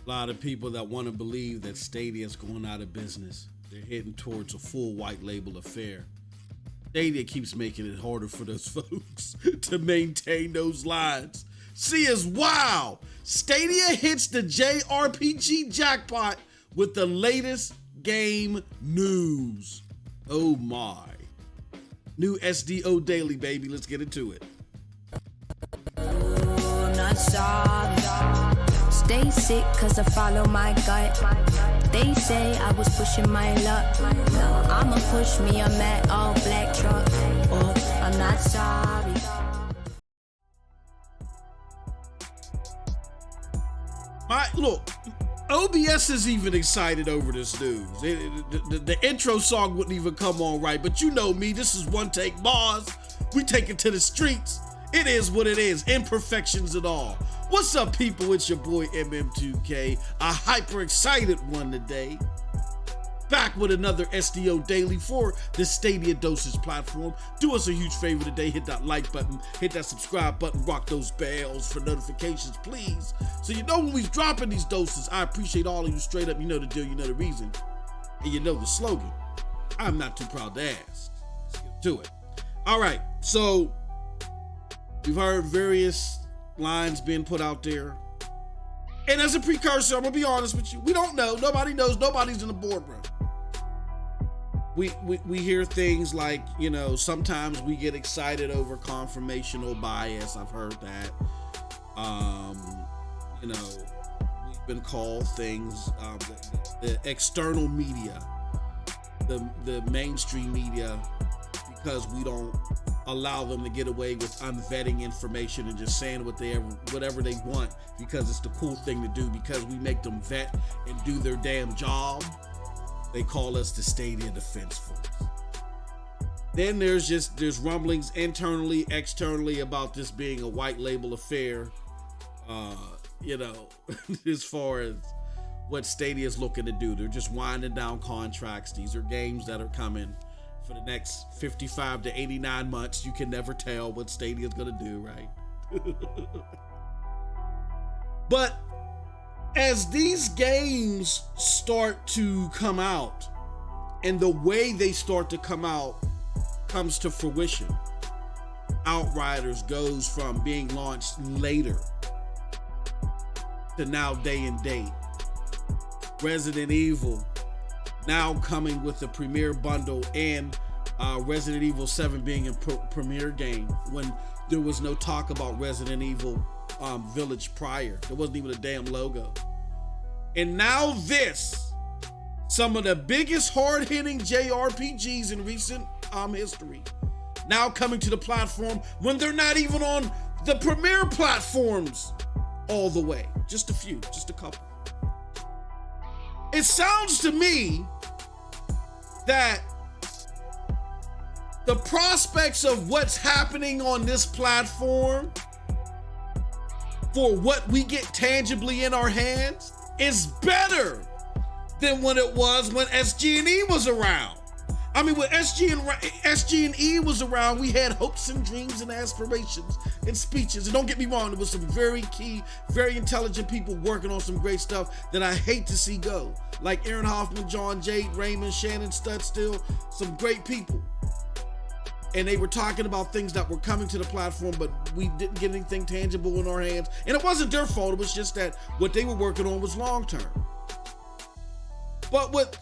A lot of people that want to believe that Stadia is going out of business. They're heading towards a full white label affair. Stadia keeps making it harder for those folks to maintain those lines. See as wow, Stadia hits the JRPG jackpot with the latest game news. Oh my. New SDO Daily, baby. Let's get into it. Stay sick cause I follow my gut. They say I was pushing my luck. I'ma push me a matte all black truck. Oh, I'm not sorry. Look, OBS is even excited over this news. The intro song wouldn't even come on right, but you know me, this is One Take Bars. We take it to the streets. It is what it is, imperfections and all. What's up, people? It's your boy MM2K, a hyper excited one today. Back with another SDO Daily for the Stadia Dosage platform. Do us a huge favor today, hit that like button, hit that subscribe button, rock those bells for notifications, please. So you know when we're dropping these doses. I appreciate all of you straight up. You know the deal, you know the reason, and you know the slogan. I'm not too proud to ask. Let's get to it. All right, so we've heard various lines being put out there. And as a precursor, I'm gonna be honest with you, we don't know. Nobody knows. Nobody's in the boardroom. We hear things like, you know, sometimes we get excited over confirmational bias. I've heard that. You know, we've been called things, the external media, the mainstream media, because we don't allow them to get away with unvetting information and just saying whatever they want because it's the cool thing to do, because we make them vet and do their damn job. They call us the Stadia Defense Force. Then there's rumblings internally, externally about this being a white label affair. You know, as far as what Stadia is looking to do, they're just winding down contracts. These are games that are coming for the next 55 to 89 months. You can never tell what Stadia is going to do, right? But as these games start to come out and the way they start to come out comes to fruition, Outriders goes from being launched later to now day and date. Resident Evil now coming with the premiere bundle, and Resident Evil 7 being a premiere game when there was no talk about Resident Evil Village prior. There wasn't even a damn logo. And now this, some of the biggest hard-hitting JRPGs in recent history, now coming to the platform when they're not even on the premiere platforms all the way. Just a few, just a couple. It sounds to me that the prospects of what's happening on this platform for what we get tangibly in our hands is better than what it was when SG&E was around. I mean, when SG&E was around, we had hopes and dreams and aspirations and speeches. And don't get me wrong, there was some very key, very intelligent people working on some great stuff that I hate to see go. Like Aaron Hoffman, John Jade, Raymond, Shannon Studstill, some great people. And they were talking about things that were coming to the platform, but we didn't get anything tangible in our hands. And it wasn't their fault, it was just that what they were working on was long-term. But with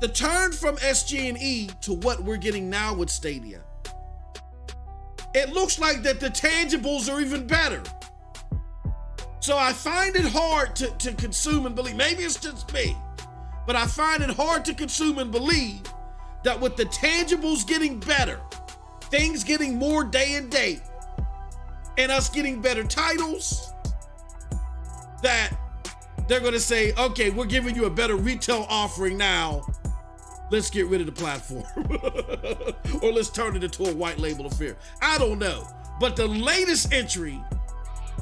the turn from SG&E to what we're getting now with Stadia, it looks like that the tangibles are even better. So I find it hard to consume and believe, maybe it's just me, but I find it hard to consume and believe that with the tangibles getting better, things getting more day and date, and us getting better titles, that they're gonna say, okay, we're giving you a better retail offering now, let's get rid of the platform. Or let's turn it into a white label affair. I don't know. But the latest entry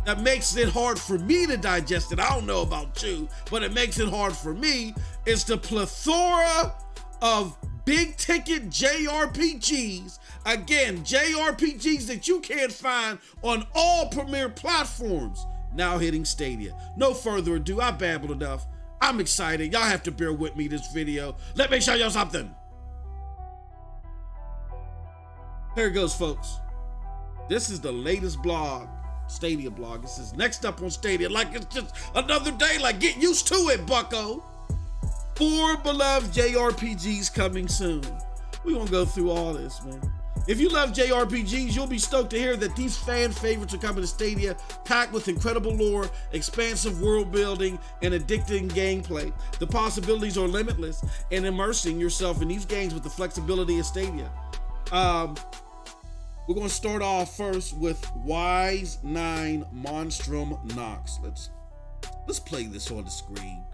that makes it hard for me to digest it, I don't know about you, but it makes it hard for me, is the plethora of big ticket JRPGs. Again, JRPGs that you can't find on all premier platforms. now hitting Stadia. No further ado, I babbled enough. I'm excited. Y'all have to bear with me this video. Let me show y'all something. Here it goes, folks. This is the latest blog, Stadia Blog. It says, next up on Stadia, like it's just another day, like get used to it, bucko. 4 beloved JRPGs coming soon. We're gonna go through all this, man. If you love JRPGs, you'll be stoked to hear that these fan favorites are coming to Stadia, packed with incredible lore, expansive world building, and addicting gameplay. The possibilities are limitless, and immersing yourself in these games with the flexibility of Stadia. We're gonna start off first with Wise 9 Monstrum Nox. Let's play this on the screen.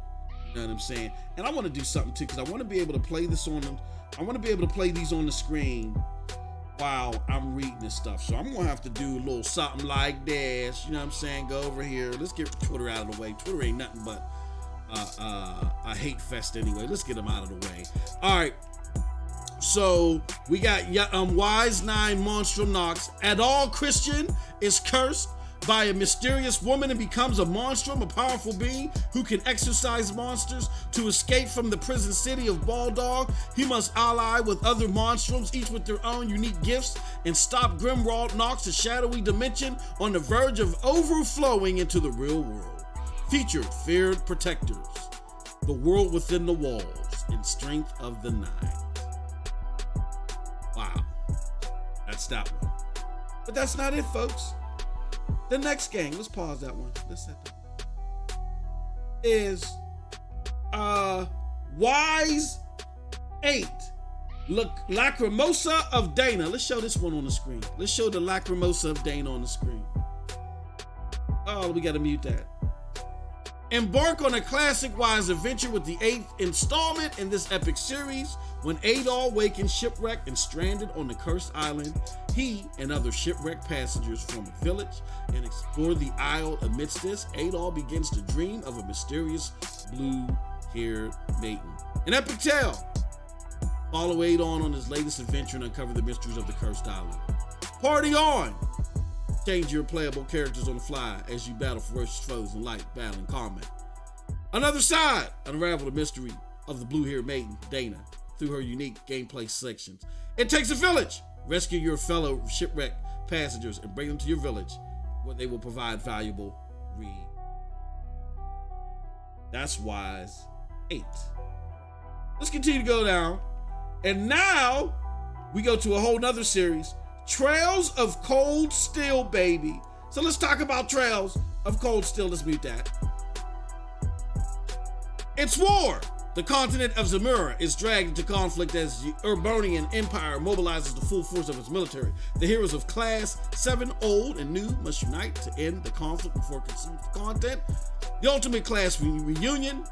You know what I'm saying? And I want to do something too, because I want to be able to play this on them. I want to be able to play these on the screen while I'm reading this stuff. So I'm gonna have to do a little something like this. You know what I'm saying? Go over here. Let's get Twitter out of the way. Twitter ain't nothing but a hate fest anyway. Let's get them out of the way. All right. So we got Wise 9 Monstrum Nox. At all Christian is cursed by a mysterious woman and becomes a monstrum, a powerful being who can exorcise monsters. To escape from the prison city of Baldag, he must ally with other monstrums, each with their own unique gifts, and stop Grimwald Nox, the shadowy dimension on the verge of overflowing into the real world. Featured feared protectors, the world within the walls, and strength of the night. Wow, that's that one. But that's not it, folks. The next game, let's pause that one. Let's set that one. Is Wise 8 Lacrimosa of Dana. Let's show this one on the screen. Let's show the Lacrimosa of Dana on the screen. Oh, we gotta mute that. Embark on a classic Wise adventure with the 8th installment in this epic series. When Adol wakens shipwrecked and stranded on the cursed island, he and other shipwrecked passengers form a village and explore the isle. Amidst this, Adol begins to dream of a mysterious blue-haired maiden. An epic tale. Follow Adol on his latest adventure and uncover the mysteries of the cursed island. Party on! Change your playable characters on the fly as you battle ferocious foes in light, battle, and combat. Another side, unravel the mystery of the blue-haired maiden, Dana, through her unique gameplay sections. It takes a village. Rescue your fellow shipwrecked passengers and bring them to your village, where they will provide valuable read. That's Wise 8. Let's continue to go down. And now we go to a whole nother series, Trails of Cold Steel, baby. So let's talk about Trails of Cold Steel. Let's mute that. It's war. The continent of Zamura is dragged into conflict as the Urbanian Empire mobilizes the full force of its military. The heroes of Class 7, old and new, must unite to end the conflict before it consumes the content. The ultimate class reunion,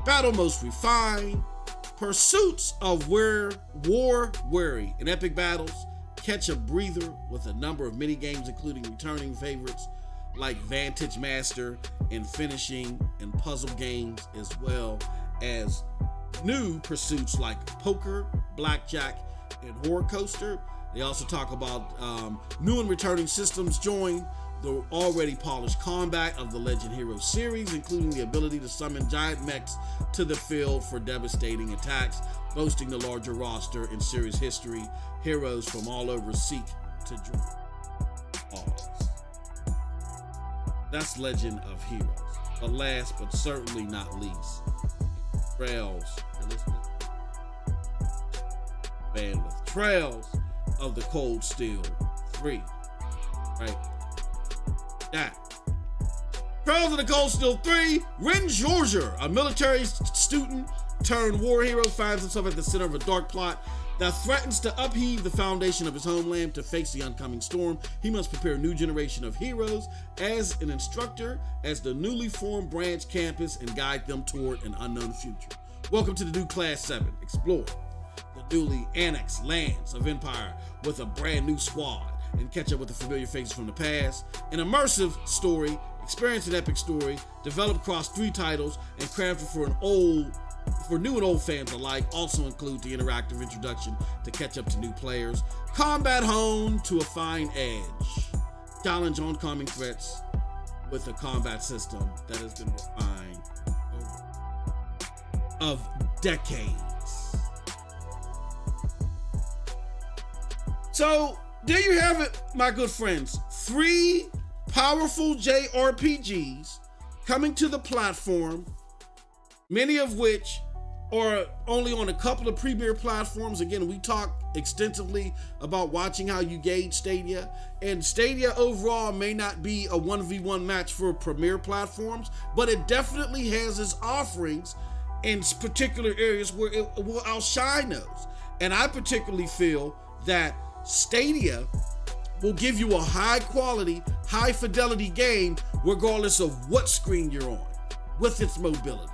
battle most refined, pursuits of war weary, and epic battles. Catch a breather with a number of mini games, including returning favorites like Vantage Master and finishing and puzzle games, as well as new pursuits like poker, blackjack, and horror coaster. They also talk about new and returning systems. Join the already polished combat of the Legend Heroes series, including the ability to summon giant mechs to the field for devastating attacks. Boasting the larger roster in series history, heroes from all over seek to join. Pause. That's Legend of Heroes. But last but certainly not least, Trails of the Cold Steel 3. Right? That. Trails of the Cold Steel 3, Ren Georger, a military student turned war hero, finds himself at the center of a dark plot that threatens to upheave the foundation of his homeland. To face the oncoming storm, he must prepare a new generation of heroes as an instructor as the newly formed branch campus and guide them toward an unknown future. Welcome to the new Class 7. Explore the newly annexed lands of Empire with a brand new squad and catch up with the familiar faces from the past. An immersive story, experience an epic story, developed across 3 titles and crafted for new and old fans alike. Also include the interactive introduction to catch up to new players, combat honed to a fine edge, challenge oncoming threats, with a combat system that has been refined of decades. So there you have it, my good friends. 3 powerful JRPGs coming to the platform, many of which are only on a couple of premier platforms. Again, we talk extensively about watching how you gauge Stadia, and Stadia overall may not be a 1v1 match for premier platforms, but it definitely has its offerings in particular areas where it will outshine those. And I particularly feel that Stadia will give you a high quality, high fidelity game regardless of what screen you're on with its mobility.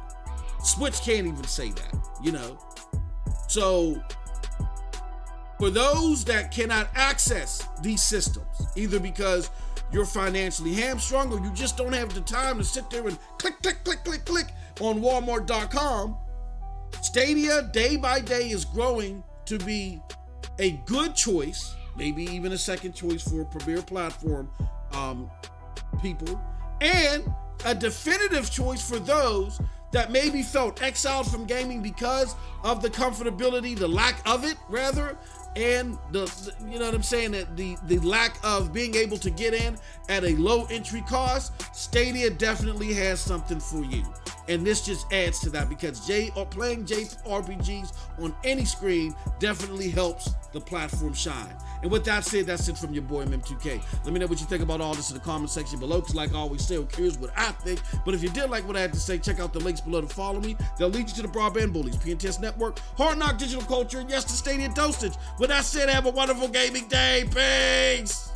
Switch can't even say that, you know? So for those that cannot access these systems, either because you're financially hamstrung or you just don't have the time to sit there and click on Walmart.com, Stadia day by day is growing to be a good choice, maybe even a second choice for a premier platform people, and a definitive choice for those that maybe felt exiled from gaming because of the comfortability, the lack of it rather, and the you know what I'm saying, that the lack of being able to get in at a low entry cost. Stadia definitely has something for you. And this just adds to that, because playing JRPGs on any screen definitely helps the platform shine. And with that said, that's it from your boy MM2K. Let me know what you think about all this in the comment section below, because like I always say, I'm curious what I think. But if you did like what I had to say, check out the links below to follow me. They'll lead you to the Broadband Bullies, PNTS Network, Hard Knock Digital Culture, and yes, the Stadia Dosage. With that said, have a wonderful gaming day. Peace!